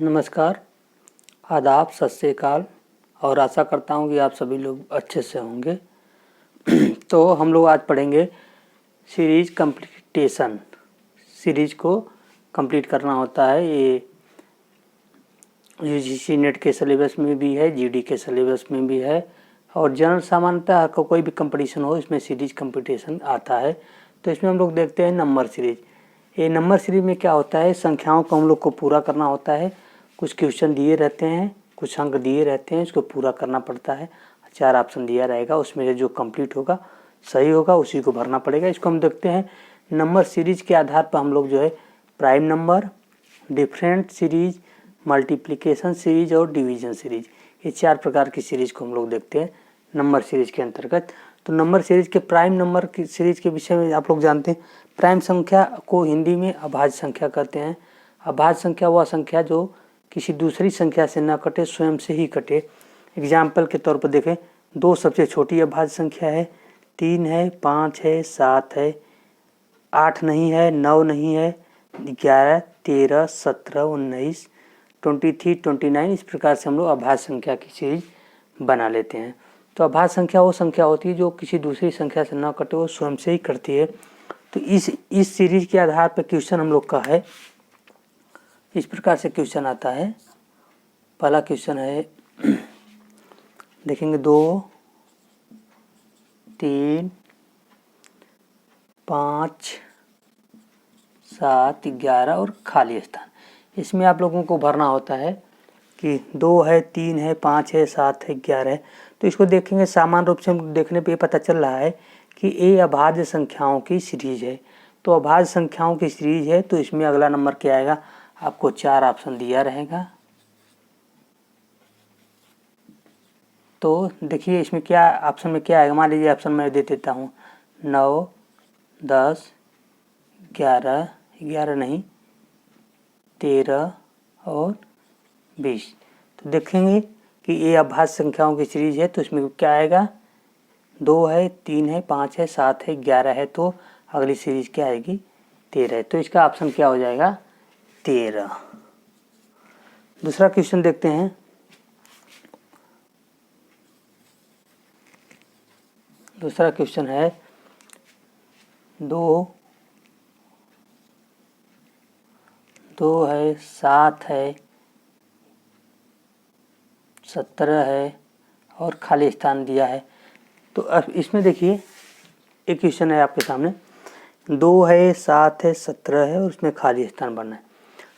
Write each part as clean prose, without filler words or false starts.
नमस्कार, आदाब, सत श्री अकाल और आशा करता हूँ कि आप सभी लोग अच्छे से होंगे। तो हम लोग आज पढ़ेंगे सीरीज कंप्लीटेशन। सीरीज को कंप्लीट करना होता है, ये यूजीसी नेट के सिलेबस में भी है, जीडी के सिलेबस में भी है और जनरल सामान्यतः कोई भी कंपटीशन हो इसमें सीरीज कंप्लीटेशन आता है। तो इसमें हम लोग देखते हैं नंबर सीरीज। ये नंबर सीरीज में क्या होता है, संख्याओं को हम लोग को पूरा करना होता है। कुछ क्वेश्चन दिए रहते हैं, कुछ अंक दिए रहते हैं, इसको पूरा करना पड़ता है। 4 ऑप्शन दिया रहेगा, उसमें जो कंप्लीट होगा, सही होगा, उसी को भरना पड़ेगा। इसको हम देखते हैं नंबर सीरीज के आधार पर हम लोग जो है prime number, different series, multiplication series और डिवीजन सीरीज, ये 4 प्रकार की सीरीज को हम लोग देखते हैं नंबर सीरीज के अंतर्गत। तो नंबर सीरीज के प्राइम नंबर की सीरीज के विषय में आप लोग जानते हैं, प्राइम संख्या को हिंदी में अभाज्य संख्या कहते हैं। अभाज्य संख्या वह संख्या जो किसी दूसरी संख्या से न कटे, स्वयं से ही कटे। एग्जाम्पल के तौर पर देखें, 2 सबसे छोटी अभाज्य संख्या है, 3 है, 5 है, 7 है, 8 नहीं है, 9 नहीं है, 11, 13, 17, 19, 23, 29, इस प्रकार से हम लोग अभाज्य संख्या की सीरीज बना लेते हैं। तो अभाज्य संख्या वो संख्या होती है जो किसी दूसरी संख्या से न कटे, वो स्वयं से ही करती है। तो इस सीरीज के आधार पर क्वेश्चन हम लोग का है, इस प्रकार से क्वेश्चन आता है। पहला क्वेश्चन है, देखेंगे 2, 3, 5, 7, 11 और खाली स्थान। इसमें आप लोगों को भरना होता है कि 2 है, 3 है, 5 है, 7 है, 11 है। तो इसको देखेंगे, सामान्य रूप से हम देखने पे पता चल रहा है कि ये अभाज्य संख्याओं की सीरीज है। तो अभाज्य संख्याओं की सीरीज है, तो इसमें अगला नंबर क्या आएगा, आपको 4 ऑप्शन दिया रहेगा। तो देखिए इसमें क्या ऑप्शन में क्या आएगा, मान लीजिए ऑप्शन मैं दे देता हूँ 9, 10, 11, 11 नहीं, 13 और 20। तो देखेंगे कि ये अभाज्य संख्याओं की सीरीज है, तो इसमें क्या आएगा, 2 है, 3 है, 5 है, 7 है, 11 है, तो अगली सीरीज क्या आएगी, 13 है। तो इसका ऑप्शन क्या हो जाएगा, 13। दूसरा क्वेश्चन देखते हैं, दूसरा क्वेश्चन है 2 है, 7 है, 17 है और खाली स्थान दिया है। तो अब इसमें देखिए एक क्वेश्चन है आपके सामने, 2 है, 7 है, 17 है और उसमें खाली स्थान भरना है।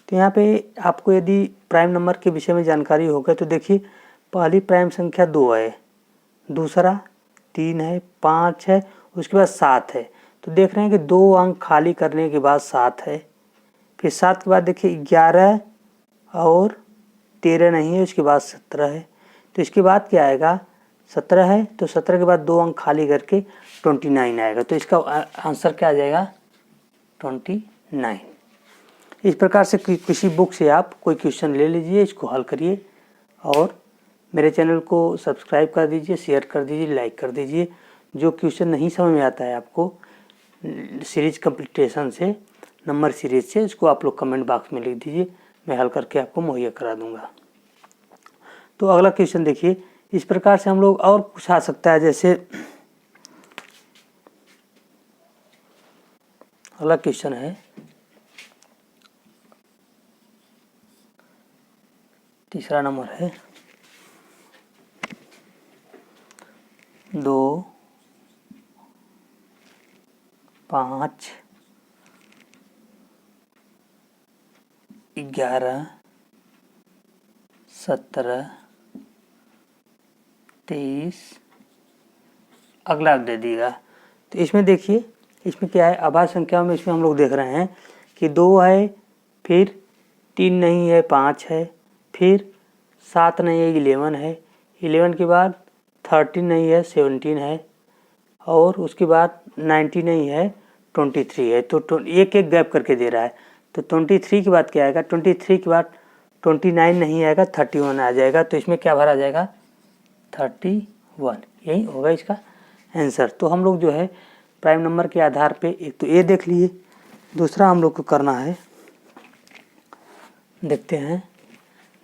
तो यहाँ पे आपको यदि प्राइम नंबर के विषय में जानकारी हो गई तो देखिए, पहली प्राइम संख्या 2 है, दूसरा 3 है, 5 है, उसके बाद 7 है। तो देख रहे हैं कि 2 अंक खाली करने के बाद 7 है, फिर 7 के बाद देखिए 11 और 13 नहीं है, उसके बाद 17 है। तो इसके बाद क्या आएगा, 17 है, तो 17 के बाद 2 अंक खाली करके 29 आएगा। तो इसका आंसर क्या आ जाएगा, 29। इस प्रकार से किसी बुक से आप कोई क्वेश्चन ले लीजिए, इसको हल करिए और मेरे चैनल को सब्सक्राइब कर दीजिए, शेयर कर दीजिए, लाइक कर दीजिए। जो क्वेश्चन नहीं समझ में आता है आपको सीरीज कंप्लीटेशन से, नंबर सीरीज से, इसको आप लोग कमेंट बॉक्स में लिख दीजिए, मैं हल करके आपको मुहैया करा दूंगा। तो अगला क्वेश्चन देखिए, इस प्रकार से हम लोग और पूछा सकता है। जैसे अगला क्वेश्चन है, तीसरा नंबर है 2, 5, 11, 17, 23, अगला दे दिएगा। तो इसमें देखिए, इसमें क्या है, अभाज्य संख्या में इसमें हम लोग देख रहे हैं कि 2 है, फिर 3 नहीं है, 5 है, फिर 7 नहीं है, 11 है, 11 के बाद 13 नहीं है, 17 है और उसके बाद 90 नहीं है, 23 है। तो एक एक गैप करके दे रहा है। तो 23 के बाद क्या आएगा, 23 के बाद 29 नहीं आएगा, 31 आ जाएगा। तो इसमें क्या भरा जाएगा, 31, यही होगा इसका आंसर। तो हम लोग जो है प्राइम नंबर के आधार पे एक तो ये देख लिए, दूसरा हम लोग को करना है, देखते हैं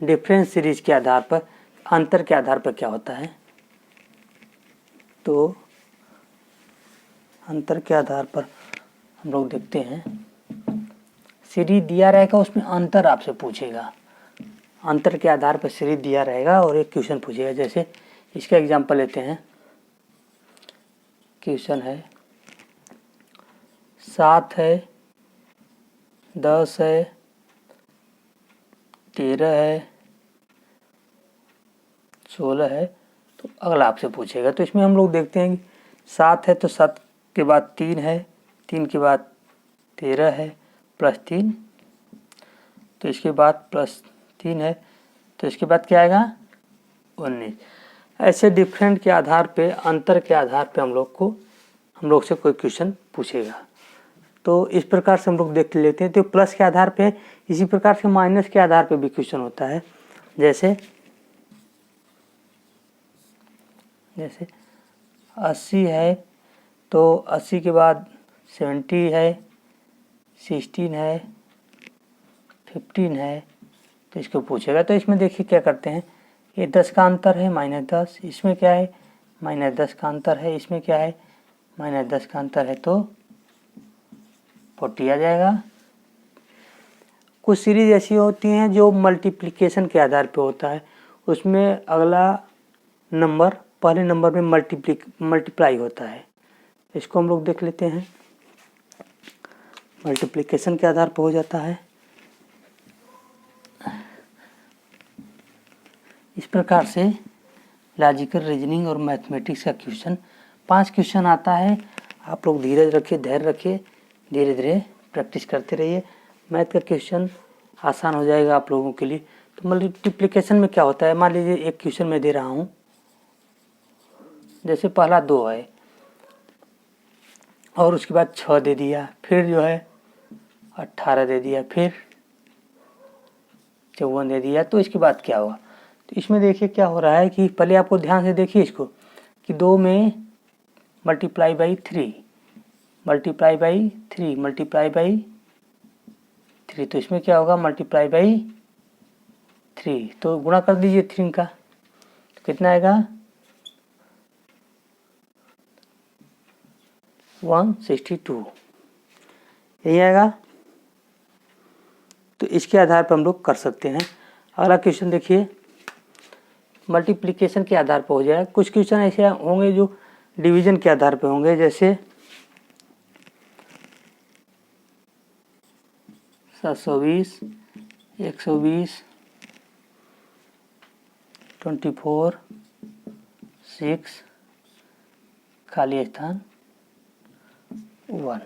डिफरेंस सीरीज के आधार पर, अंतर के आधार पर क्या होता है। तो अंतर के आधार पर हम लोग देखते हैं, सीरीज दिया रहेगा उसमें अंतर आपसे पूछेगा, अंतर के आधार पर सीरीज दिया रहेगा और एक क्वेश्चन पूछेगा। जैसे इसका एग्जांपल लेते हैं, क्वेश्चन है 7 है, 10 है, 13 है, 16 है, तो अगला आपसे पूछेगा। तो इसमें हम लोग देखते हैं कि 7 है तो 7 के बाद 3 है, 3 के बाद 13 है प्लस 3, तो इसके बाद प्लस 3 है, तो इसके बाद क्या आएगा 19। ऐसे डिफरेंट के आधार पे, अंतर के आधार पे हम लोग से कोई क्वेश्चन पूछेगा। तो इस प्रकार से हम लोग देख लेते हैं। तो प्लस के आधार पे, इसी प्रकार से माइनस के आधार पे भी क्वेश्चन होता है। जैसे 80 है तो 80 के बाद 70 है, 16 है, 15 है, तो इसको पूछेगा। तो इसमें देखिए क्या करते हैं, ये 10 का अंतर है -10, इसमें क्या है -10 का अंतर है, इसमें क्या है -10 का अंतर है, तो 40 आ जाएगा। कुछ सीरीज ऐसी होती हैं जो मल्टीप्लिकेशन के आधार पे होता है, उसमें अगला नंबर पहले नंबर में मल्टीप्लाई होता है। इसको हम लोग देख लेते हैं, मल्टीप्लिकेशन के आधार पर हो जाता है। इस प्रकार से लॉजिकल रीजनिंग और मैथमेटिक्स का क्वेश्चन 5 क्वेश्चन आता है। आप लोग धीरज रखिए, धैर्य रखिए, धीरे धीरे प्रैक्टिस करते रहिए। मैथ का क्वेश्चन आसान हो जाएगा आप लोगों के लिए। तो मल्टीप्लिकेशन में क्या होता है, मान लीजिए एक क्वेश्चन मैं दे रहा हूँ, जैसे पहला 2 है और उसके बाद 6 दे दिया, फिर जो है 18 दे दिया, फिर 54 दे दिया, तो इसके बाद क्या हुआ। तो इसमें देखिए क्या हो रहा है कि पहले आपको ध्यान से देखिए इसको कि 2 में multiply by 3 multiply by 3 multiply by 3, तो इसमें क्या होगा मल्टीप्लाई बाई 3, तो गुणा कर दीजिए 3 का, तो कितना आएगा 162, यही आएगा। तो इसके आधार पर हम लोग कर सकते हैं। अगला क्वेश्चन देखिए, मल्टीप्लिकेशन के आधार पर हो जाए। कुछ क्वेश्चन ऐसे होंगे जो डिवीजन के आधार पर होंगे, जैसे 720, 120, 24, 6, खाली स्थान 1।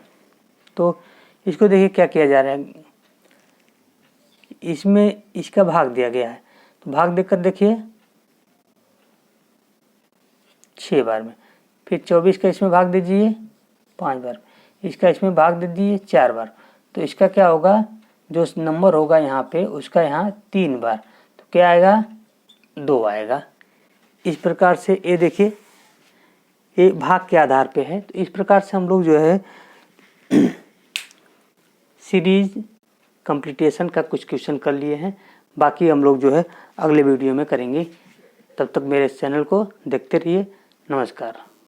तो इसको देखिए क्या किया जा रहा है, इसमें इसका भाग दिया गया है, तो भाग देकर देखिए 6 बार में, फिर 24 का इसमें भाग दीजिए 5 बार, इसका इसमें भाग दे दीजिए 4 बार, तो इसका क्या होगा, जो नंबर होगा यहाँ पे उसका यहाँ 3 बार, तो क्या आएगा 2 आएगा। इस प्रकार से ये देखिए ये भाग के आधार पे है। तो इस प्रकार से हम लोग जो है सीरीज कंप्लीटेशन का कुछ क्वेश्चन कर लिए हैं, बाकी हम लोग जो है अगले वीडियो में करेंगे। तब तक मेरे चैनल को देखते रहिए। नमस्कार।